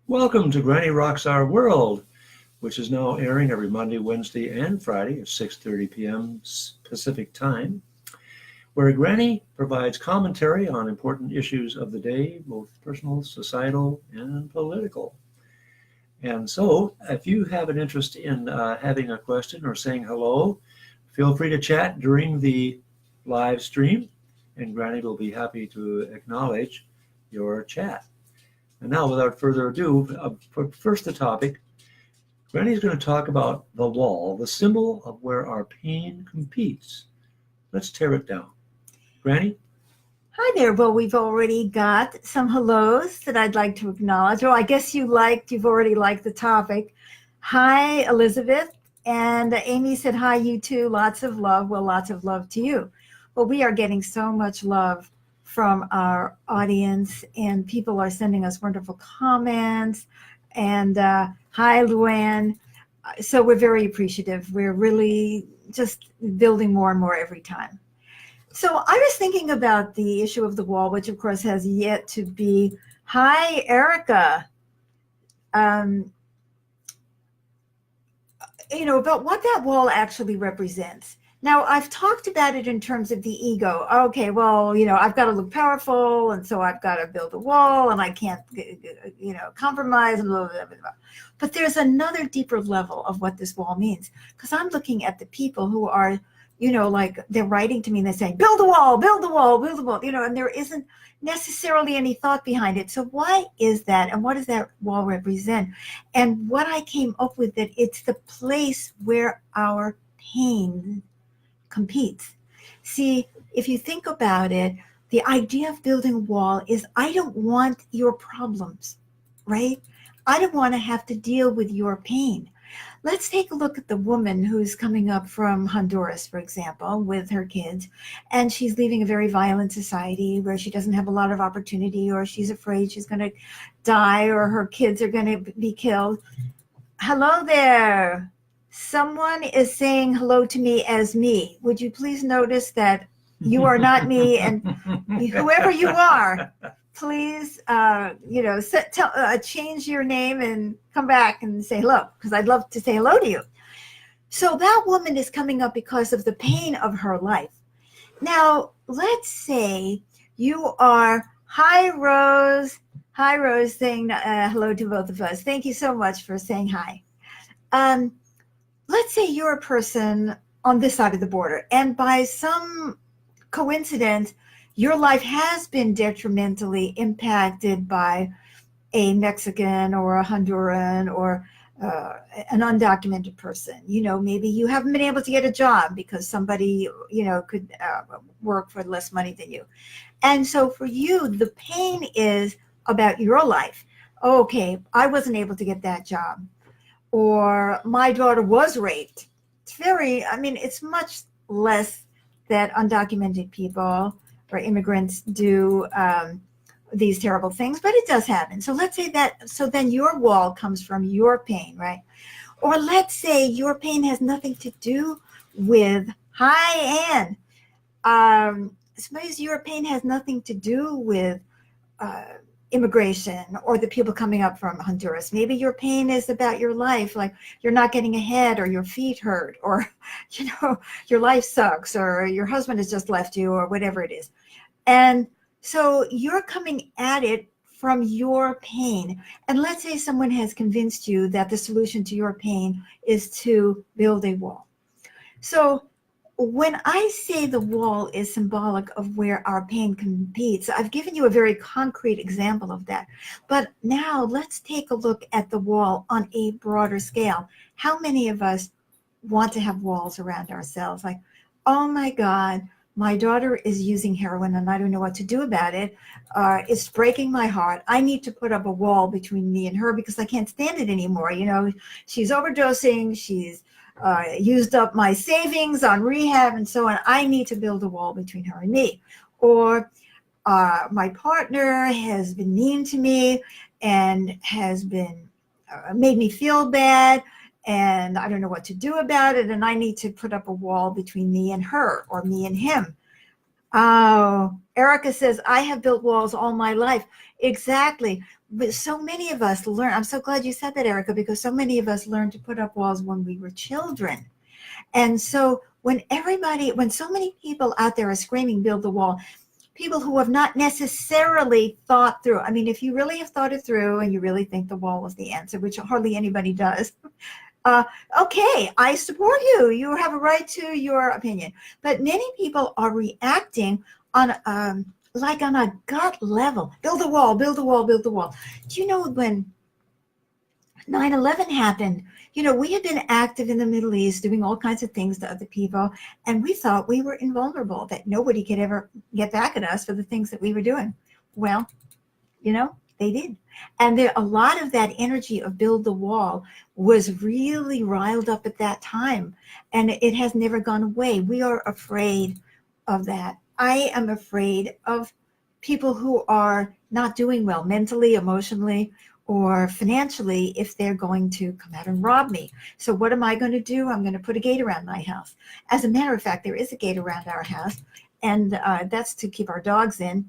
Welcome to Granny Rocks Our World, which is now airing every Monday, Wednesday, and Friday at 6:30 p.m. Pacific Time, where Granny provides commentary on important issues of the day, both personal, societal, and political. And so, if you have an interest in having a question or saying hello, feel free to chat during the live stream, and Granny will be happy to acknowledge your chat. And now, without further ado, first the topic. Granny's going to talk about the wall, the symbol of where our pain competes. Let's tear it down. Granny? Hi there. Well, we've already got some hellos that I'd like to acknowledge. Well, I guess you've already liked the topic. Hi, Elizabeth. And Amy said, hi, you too. Lots of love. Well, lots of love to you. Well, we are getting so much love from our audience, and people are sending us wonderful comments. And hi, Luann. So we're very appreciative. We're really just building more and more every time. So I was thinking about the issue of the wall, which of course has yet to be. Hi, Erica. About what that wall actually represents. Now, I've talked about it in terms of the ego. Okay, well, I've got to look powerful, and so I've got to build a wall, and I can't, compromise, and blah, blah, blah, blah. But there's another deeper level of what this wall means, because I'm looking at the people who are, like they're writing to me and they're saying, build a wall, build the wall, build the wall, and there isn't necessarily any thought behind it. So why is that? And what does that wall represent? And what I came up with, that it's the place where our pain competes. See, if you think about it, the idea of building a wall is, I don't want your problems, right? I don't want to have to deal with your pain. Let's take a look at the woman who's coming up from Honduras, for example, with her kids, and she's leaving a very violent society where she doesn't have a lot of opportunity, or she's afraid she's going to die, or her kids are going to be killed. Hello there. Someone is saying hello to me as me. Would you please notice that you are not me, and whoever you are, please, change your name and come back and say hello, because I'd love to say hello to you. So that woman is coming up because of the pain of her life. Now, let's say you are, hi, Rose, saying hello to both of us. Thank you so much for saying hi. Let's say you're a person on this side of the border, and by some coincidence, your life has been detrimentally impacted by a Mexican or a Honduran or an undocumented person. Maybe you haven't been able to get a job because somebody, could work for less money than you. And so for you, the pain is about your life. Okay, I wasn't able to get that job. Or my daughter was raped. It's much less that undocumented people or immigrants do these terrible things, but it does happen. So let's say that, so then your wall comes from your pain, right? Or let's say your pain has nothing to do with, hi, Ann. Suppose your pain has nothing to do with immigration or the people coming up from Honduras. Maybe your pain is about your life, like you're not getting ahead, or your feet hurt, or your life sucks, or your husband has just left you, or whatever it is. And so you're coming at it from your pain. And let's say someone has convinced you that the solution to your pain is to build a wall. So when I say the wall is symbolic of where our pain competes, I've given you a very concrete example of that. But now let's take a look at the wall on a broader scale. How many of us want to have walls around ourselves? Like, oh my God, my daughter is using heroin and I don't know what to do about it. It's breaking my heart. I need to put up a wall between me and her because I can't stand it anymore. She's overdosing. She's used up my savings on rehab and so on. I need to build a wall between her and me. Or my partner has been mean to me and has been made me feel bad, and I don't know what to do about it, and I need to put up a wall between me and her, or me and him. Oh, Erica says, I have built walls all my life. Exactly. but so many of us learn. I'm so glad you said that, Erica, because so many of us learned to put up walls when we were children. And so when so many people out there are screaming, build the wall, people who have not necessarily thought through. I mean, if you really have thought it through and you really think the wall was the answer, which hardly anybody does, okay, I support you. You have a right to your opinion. But many people are reacting on like on a gut level. Build a wall, build a wall, build a wall. Do you know when 9/11 happened? You know, we had been active in the Middle East doing all kinds of things to other people, and we thought we were invulnerable, that nobody could ever get back at us for the things that we were doing. Well, you know, they did. And a lot of that energy of build the wall was really riled up at that time, and it has never gone away. We are afraid of that. I am afraid of people who are not doing well mentally, emotionally, or financially if they're going to come out and rob me. So what am I going to do? I'm going to put a gate around my house. As a matter of fact, there is a gate around our house, and that's to keep our dogs in,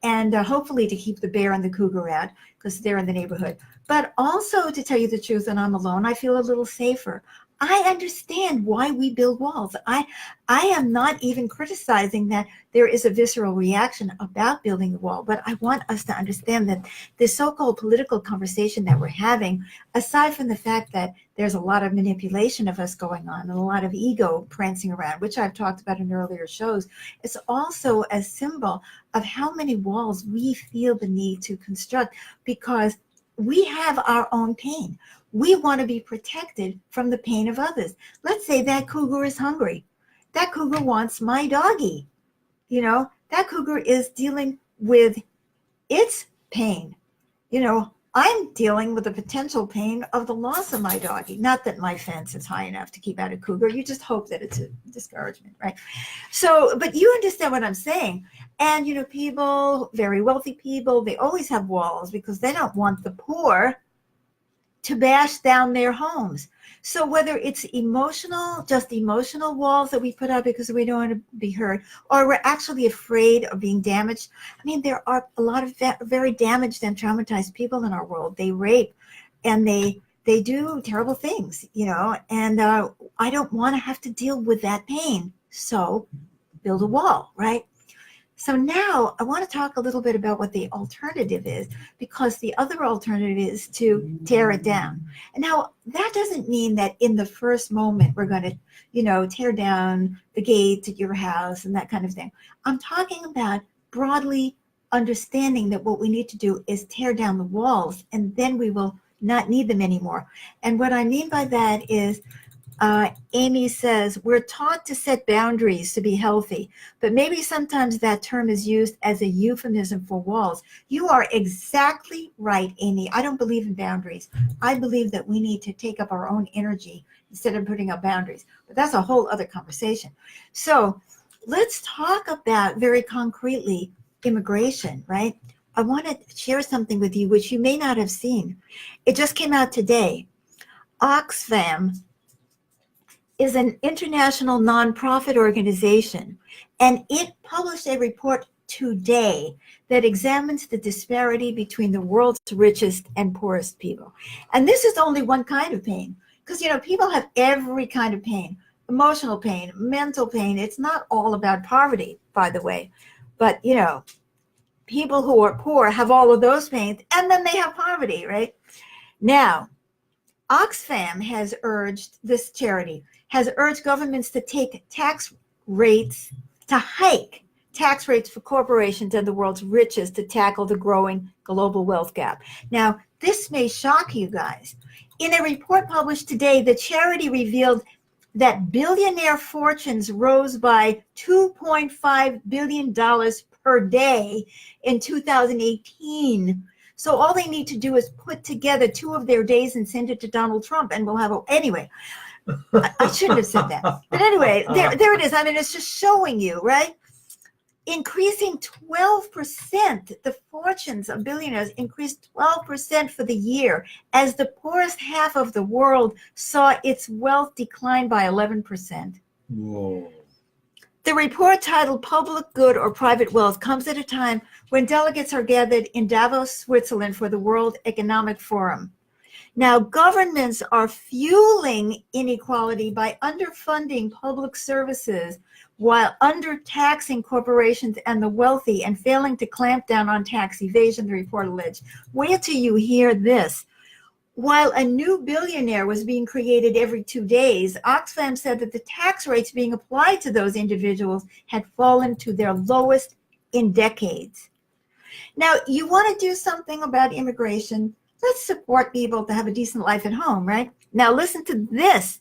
and hopefully to keep the bear and the cougar out because they're in the neighborhood. But also, to tell you the truth, and I'm alone, I feel a little safer. I understand why we build walls. I am not even criticizing that there is a visceral reaction about building the wall, but I want us to understand that this so-called political conversation that we're having, aside from the fact that there's a lot of manipulation of us going on and a lot of ego prancing around, which I've talked about in earlier shows, it's also a symbol of how many walls we feel the need to construct because we have our own pain. We want to be protected from the pain of others. Let's say that cougar is hungry. That cougar wants my doggie. You know, that cougar is dealing with its pain. You know, I'm dealing with the potential pain of the loss of my doggie. Not that my fence is high enough to keep out a cougar. You just hope that it's a discouragement, right? So, but you understand what I'm saying. And, you know, people, very wealthy people, they always have walls because they don't want the poor to bash down their homes. So whether it's just emotional walls that we put up because we don't want to be hurt, or we're actually afraid of being damaged. I mean, there are a lot of very damaged and traumatized people in our world. They rape and they do terrible things, you know, and I don't want to have to deal with that pain. So build a wall, right? So now I want to talk a little bit about what the alternative is, because the other alternative is to tear it down. And now that doesn't mean that in the first moment we're going to, you know, tear down the gate at your house and that kind of thing. I'm talking about broadly understanding that what we need to do is tear down the walls, and then we will not need them anymore. And what I mean by that is, Amy says, we're taught to set boundaries to be healthy, but maybe sometimes that term is used as a euphemism for walls. You are exactly right, Amy. I don't believe in boundaries. I believe that we need to take up our own energy instead of putting up boundaries. But that's a whole other conversation. So let's talk about very concretely immigration, right? I want to share something with you which you may not have seen. It just came out today. Oxfam is an international nonprofit organization, and it published a report today that examines the disparity between the world's richest and poorest people. And this is only one kind of pain, because, you know, people have every kind of pain, emotional pain, mental pain. It's not all about poverty, by the way, but, you know, people who are poor have all of those pains, and then they have poverty, right? Now, Oxfam has urged, this charity, has urged governments to hike tax rates for corporations and the world's richest to tackle the growing global wealth gap. Now, this may shock you guys. In a report published today, the charity revealed that billionaire fortunes rose by $2.5 billion per day in 2018. So all they need to do is put together 2 of their days and send it to Donald Trump, and we'll have anyway. I shouldn't have said that. But anyway, there it is. I mean, it's just showing you, right? Increasing 12%, the fortunes of billionaires increased 12% for the year, as the poorest half of the world saw its wealth decline by 11%. Whoa. The report titled Public Good or Private Wealth comes at a time when delegates are gathered in Davos, Switzerland for the World Economic Forum. Now, governments are fueling inequality by underfunding public services while undertaxing corporations and the wealthy and failing to clamp down on tax evasion, the report alleged. Wait till you hear this. While a new billionaire was being created every 2 days, Oxfam said that the tax rates being applied to those individuals had fallen to their lowest in decades. Now, you want to do something about immigration? Let's support people to have a decent life at home, right? Now, listen to this.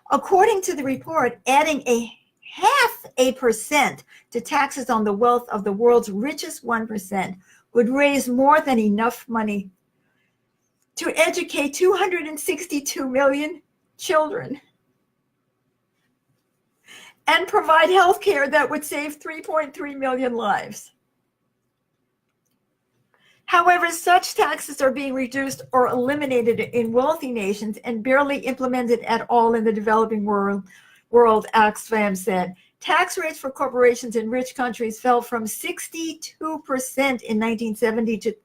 According to the report, adding a 0.5% to taxes on the wealth of the world's richest 1% would raise more than enough money to educate 262 million children and provide health care that would save 3.3 million lives. However, such taxes are being reduced or eliminated in wealthy nations and barely implemented at all in the developing world, Oxfam said. Tax rates for corporations in rich countries fell from 62% in 1970 to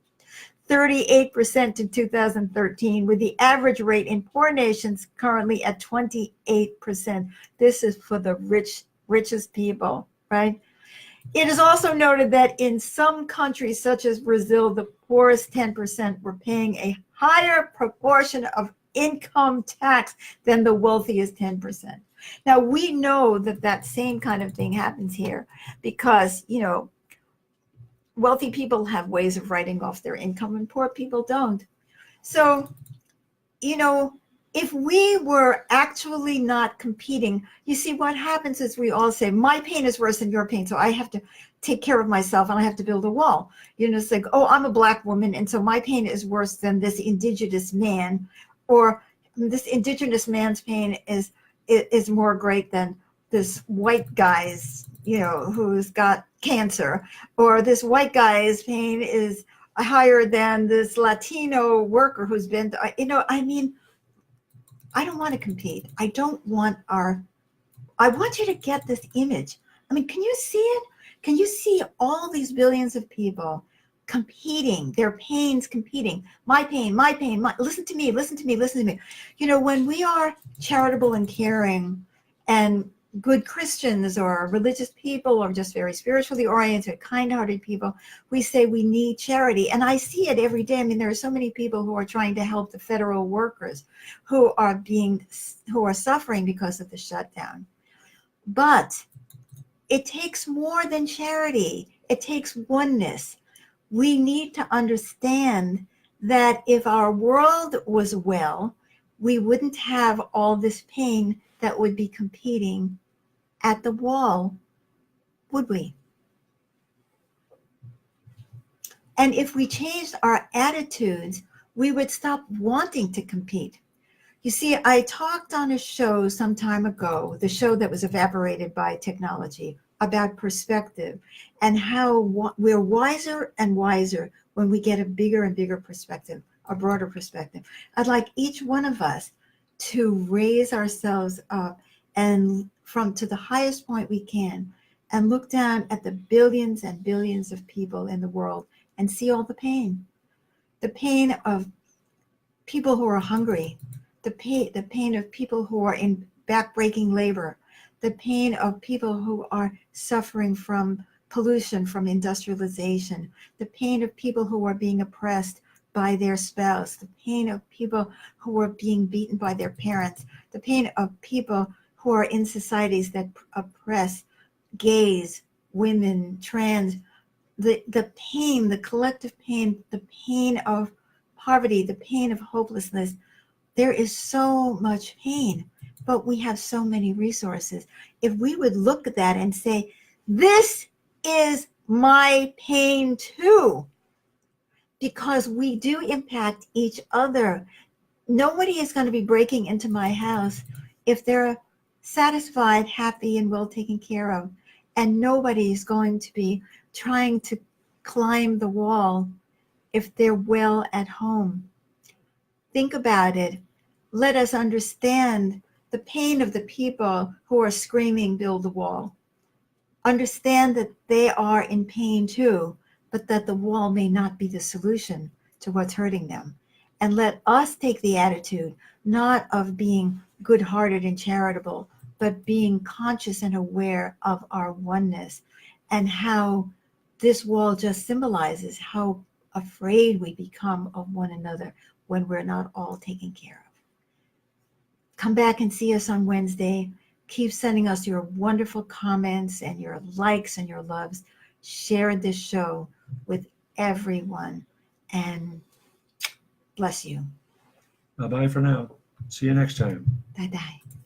38% in 2013, with the average rate in poor nations currently at 28%. This is for the richest people, right? It is also noted that in some countries, such as Brazil, the poorest 10% were paying a higher proportion of income tax than the wealthiest 10%. Now, we know that that same kind of thing happens here because, wealthy people have ways of writing off their income and poor people don't. So, if we were actually not competing, you see, what happens is we all say, my pain is worse than your pain, so I have to take care of myself and I have to build a wall. It's like, oh, I'm a Black woman, and so my pain is worse than this indigenous man, or this indigenous man's pain is more great than this white guy's, who's got cancer, or this white guy's pain is higher than this Latino worker who's been, I don't want to compete. I want you to get this image. Can you see it? Can you see all these billions of people competing, their pains competing? My pain, listen to me. When we are charitable and caring and good Christians or religious people or just very spiritually oriented, kind-hearted people, we say we need charity. And I see it every day. There are so many people who are trying to help the federal workers who are suffering because of the shutdown. But it takes more than charity. It takes oneness. We need to understand that if our world was well, we wouldn't have all this pain that would be competing at the wall, would we? And if we changed our attitudes, we would stop wanting to compete. You see, I talked on a show some time ago, the show that was evaporated by technology, about perspective and how we're wiser and wiser when we get a bigger and bigger perspective, a broader perspective. I'd like each one of us to raise ourselves up and to the highest point we can and look down at the billions and billions of people in the world and see all the pain of people who are hungry, the pain of people who are in backbreaking labor, the pain of people who are suffering from pollution, from industrialization, the pain of people who are being oppressed by their spouse, the pain of people who are being beaten by their parents, the pain of people who are in societies that oppress gays, women, trans, the pain, the collective pain, the pain of poverty, the pain of hopelessness. There is so much pain, but we have so many resources. If we would look at that and say, this is my pain too, because we do impact each other. Nobody is going to be breaking into my house if they're satisfied, happy, and well taken care of. And nobody is going to be trying to climb the wall if they're well at home. Think about it. Let us understand the pain of the people who are screaming, build the wall. understand that they are in pain too, but that the wall may not be the solution to what's hurting them. And let us take the attitude not of being good hearted and charitable, but being conscious and aware of our oneness and how this wall just symbolizes how afraid we become of one another when we're not all taken care of. Come back and see us on Wednesday. Keep sending us your wonderful comments and your likes and your loves. Share this show with everyone and bless you. Bye-bye for now. See you next time. Bye-bye.